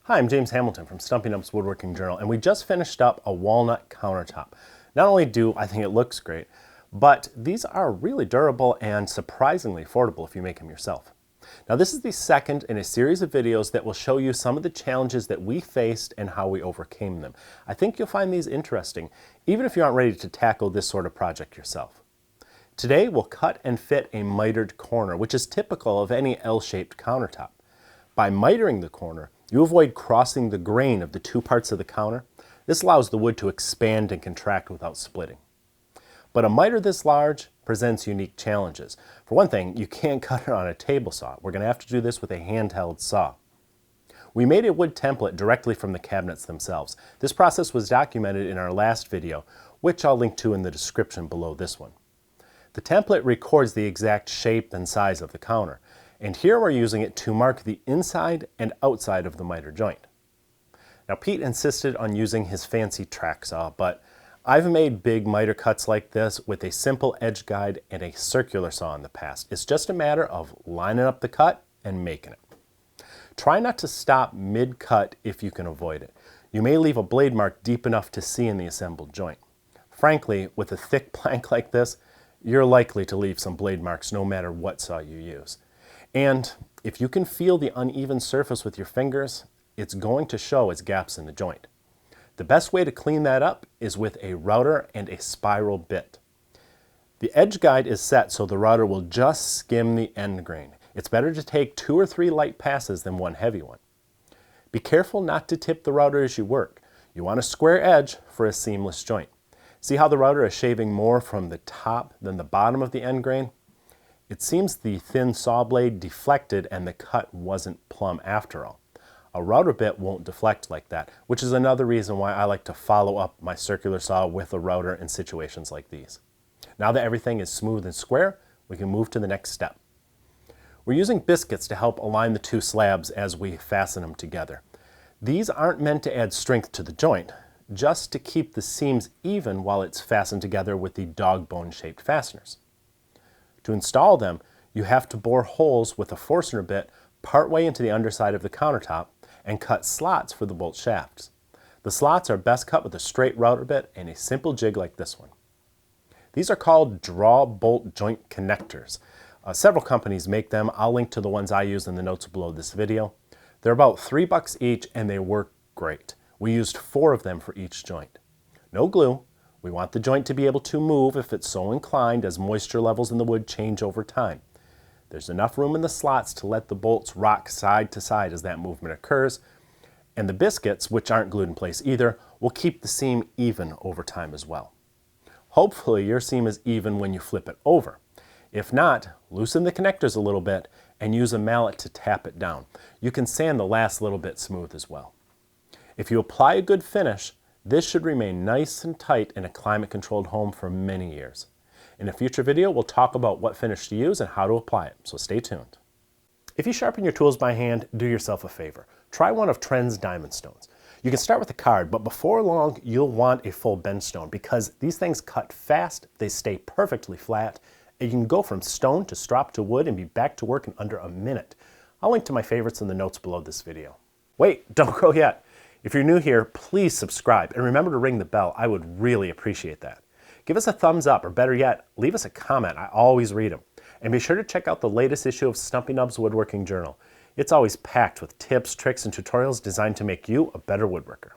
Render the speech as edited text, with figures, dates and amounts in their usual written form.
Hi, I'm James Hamilton from Stumpy Nubs Woodworking Journal, and we just finished up a walnut countertop. Not only do I think it looks great, but these are really durable and surprisingly affordable if you make them yourself. Now, this is the second in a series of videos that will show you some of the challenges that we faced and how we overcame them. I think you'll find these interesting, even if you aren't ready to tackle this sort of project yourself. Today, we'll cut and fit a mitered corner, which is typical of any L-shaped countertop. By mitering the corner, you avoid crossing the grain of the two parts of the counter. This allows the wood to expand and contract without splitting. But a miter this large presents unique challenges. For one thing, you can't cut it on a table saw. We're going to have to do this with a handheld saw. We made a wood template directly from the cabinets themselves. This process was documented in our last video, which I'll link to in the description below this one. The template records the exact shape and size of the counter, and here we're using it to mark the inside and outside of the miter joint. Now, Pete insisted on using his fancy track saw, but I've made big miter cuts like this with a simple edge guide and a circular saw in the past. It's just a matter of lining up the cut and making it. Try not to stop mid-cut if you can avoid it. You may leave a blade mark deep enough to see in the assembled joint. Frankly, with a thick plank like this, you're likely to leave some blade marks no matter what saw you use. And if you can feel the uneven surface with your fingers, it's going to show as gaps in the joint. The best way to clean that up is with a router and a spiral bit. The edge guide is set so the router will just skim the end grain. It's better to take 2 or 3 light passes than one heavy one. Be careful not to tip the router as you work. You want a square edge for a seamless joint. See how the router is shaving more from the top than the bottom of the end grain? It seems the thin saw blade deflected and the cut wasn't plumb after all. A router bit won't deflect like that, which is another reason why I like to follow up my circular saw with a router in situations like these. Now that everything is smooth and square, we can move to the next step. We're using biscuits to help align the two slabs as we fasten them together. These aren't meant to add strength to the joint, just to keep the seams even while it's fastened together with the dog bone shaped fasteners. To install them, you have to bore holes with a Forstner bit partway into the underside of the countertop and cut slots for the bolt shafts. The slots are best cut with a straight router bit and a simple jig like this one. These are called draw bolt joint connectors. Several companies make them. I'll link to the ones I use in the notes below this video. They're about $3 each and they work great. We used 4 of them for each joint. No glue. We want the joint to be able to move if it's so inclined as moisture levels in the wood change over time. There's enough room in the slots to let the bolts rock side to side as that movement occurs, and the biscuits, which aren't glued in place either, will keep the seam even over time as well. Hopefully your seam is even when you flip it over. If not, loosen the connectors a little bit and use a mallet to tap it down. You can sand the last little bit smooth as well. If you apply a good finish, this should remain nice and tight in a climate-controlled home for many years. In a future video, we'll talk about what finish to use and how to apply it, so stay tuned. If you sharpen your tools by hand, do yourself a favor. Try one of Trend's diamond stones. You can start with a card, but before long, you'll want a full bend stone because these things cut fast, they stay perfectly flat, and you can go from stone to strop to wood and be back to work in under a minute. I'll link to my favorites in the notes below this video. Wait, don't go yet. If you're new here, please subscribe and remember to ring the bell. I would really appreciate that. Give us a thumbs up, or better yet, leave us a comment. I always read them. And be sure to check out the latest issue of Stumpy Nubs Woodworking Journal. It's always packed with tips, tricks, and tutorials designed to make you a better woodworker.